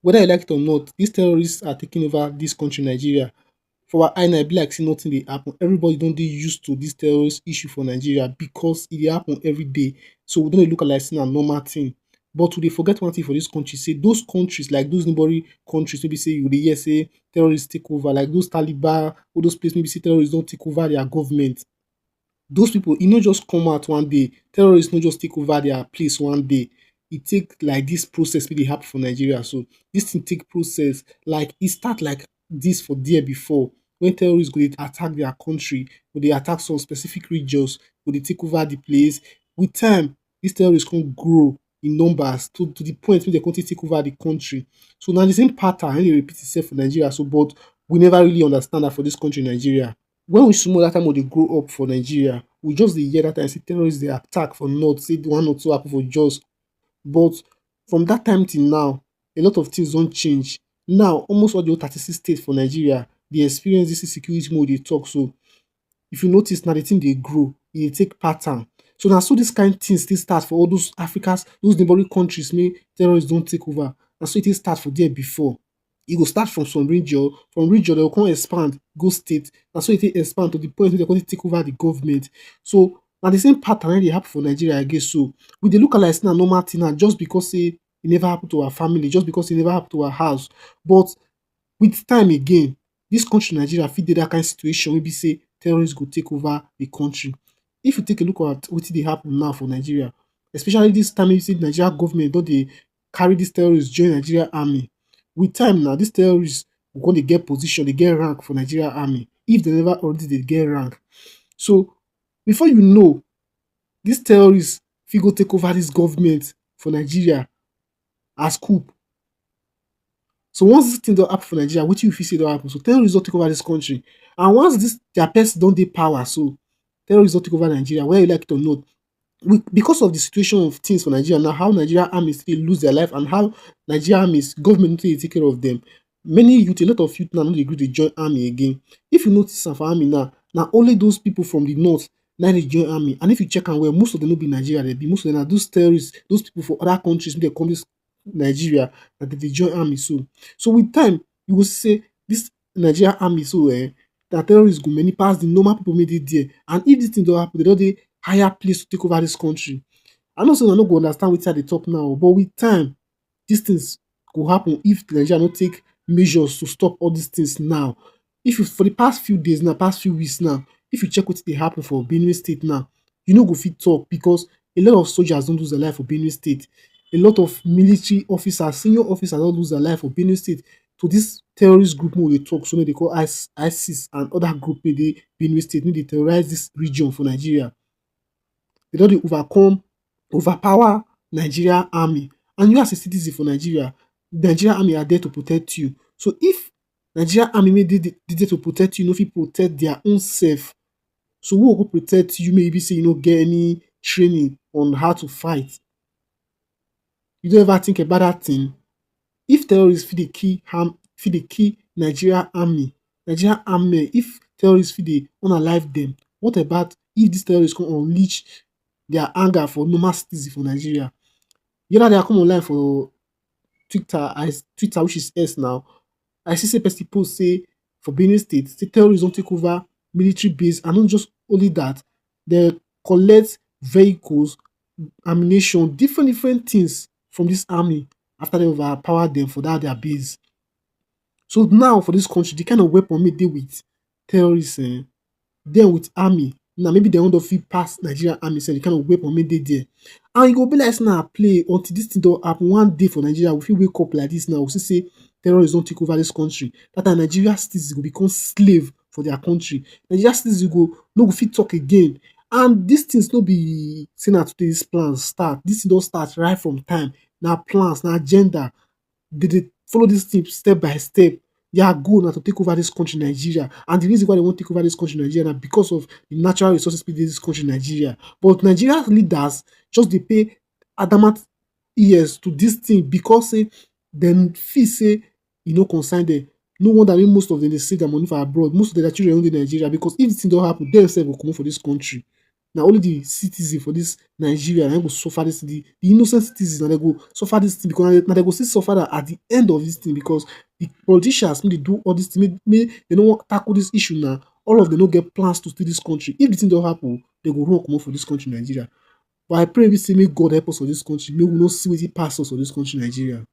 Whether you like it or not, these terrorists are taking over this country, Nigeria. For our eye now, e be like say nothing dey happen. Everybody don dey used to this terrorist issue for Nigeria because e dey happen every day. So we don dey look am like say na normal thing. But we dey forget one thing for this country, say those countries like those neighboring countries wey be say you dey hear say terrorists take over, like those Taliban, all those places wey be say terrorists don take over their government. Those people, e no just come out one day. Terrorists no just take over their place one day. E take like this process wey dey happen for Nigeria. So this thing take process. Like e start like this for there before, when terrorists go dey attack their country, go dey attack some specific regions, go dey take over the place. With time, these terrorists come grow in numbers to the point wey dem come take over the country. So na the same pattern wey dey repeat itself for Nigeria. So but we never really understand that for this country, Nigeria. When we small that time we dey grow up for Nigeria, we just dey hear that time say terrorists dey attack for north, say one or two happen for Jos. But from that time till now, a lot of things don change. Now almost all the whole 36 states for Nigeria dey experience this insecurity wey we dey talk so. If you notice now, the thing dey grow, e dey take pattern. So na so this kind thing still start for all those Africas, those neighboring countries wey terrorists don take over. Na so e take start for there before. E go start from region dem go come expand go state. Na so e take expand to the point wey dem come take over the government. So na the same pattern wey dey happen for Nigeria again so. We dey look am like say na normal thing now just because say e never happen to our family, just because e never happen to our house. But with time again, this country Nigeria fit dey that kind situation wey be say terrorists go take over the country. If you take a look at wetin dey happen now for Nigeria, especially this time wey be say Nigeria government don dey carry these terrorists join Nigeria army. With time now, these terrorists go come dey get position, dey get rank for Nigeria army if dem never already dey get rank. So before you know, these terrorists fit go take over this government for Nigeria as coup. So once dis thing don happen for Nigeria, wetin you fit say don happen? So terrorists don take over dis country, and once dis their person don dey power so, terrorists don take over Nigeria whether you like it or not. Because of the situation of things for Nigeria now, how Nigeria armies dey lose their life and how Nigeria armies government no take dey take care of them. Many youth, a lot of youth now no dey gree dey join army again. If you notice am for army now, na only those people from the north na dey join army, and if you check am well, most of them no be Nigeria dem be, most of them na those terrorists, those people for other countries wey dey come dis Nigeria that dem dey join army so. So with time, you go see say dis Nigeria army so na terrorists go many pass the normal people wey dey there. And if dis thing don happen, dem don dey higher place to take over dis country. I know say una no go understand wetin I dey talk now, but with time, dis things go happen if Nigeria no take measures to stop all these things now. If you for the past few days now, past few weeks now, if you check wetin dey happen for Benue State now, you no go fit talk because a lot of soldiers don lose their life for Benue State. A lot of military officers, senior officers don lose their life for Benue State to dis terrorist group wey we dey talk so, wey dey call ISIS and other group wey dey Benue State, wey dey terrorize dis region for Nigeria. They don dey overpower Nigeria army, and you as a citizen for Nigeria, Nigeria army are there to protect you. So if Nigeria army wey dey there to protect you no fit protect their own self, so who go protect you make e be say you no get any training on how to fight? You don ever think about that thing? If terrorists fit dey kill Nigeria army, if terrorists fit dey unalive them, what about if these terrorists come unleash their anger for normal citizens for Nigeria? The other day I come online for Twitter, which is X now, I see say person post say for Benue State, say terrorists don take over military base, and not just only that, dem collect vehicles, ammunition, different things from dis army after dem overpower dem for that their base. So now for dis country, the kind of weapon wey dey with terrorists dem with army, na maybe dem own don fit pass Nigeria army sef, the kind of weapon wey dey there. And e go be like say na play until dis thing don happen. One day for Nigeria, we fit wake up like dis now, we see say terrorists don take over dis country. That time Nigeria citizens go become slave for their country. Nigeria citizens no go fit talk again. And dis things no be say na today dis plans start. Dis thing don start right from time. Na plans, na agenda. Dem dey follow dis thing step by step. Their goal na to take over dis country Nigeria, and the reason why dem wan take over dis country Nigeria na because of the natural resources wey dey dis country Nigeria. But Nigeria leaders just dey pay adamant ears to dis thing because say dem feel say e no concern dem. No wonder wey most of dem dey save their money for abroad. Most of their children no dey Nigeria because if dis thing don happen, dem sef go comot for dis country. na only the citizen for this Nigeria na im go suffer this thing. The innocent citizens na dem go suffer this thing because na dem go still suffer am at the end of this thing because the politicians make dey do all this thing make dem no wan tackle this issue now. All of them no get plans to steal this country. If the thing don happen, they go run comot for this country Nigeria. But I pray say make God help us for this country, make we no see wetin pass us for this country Nigeria.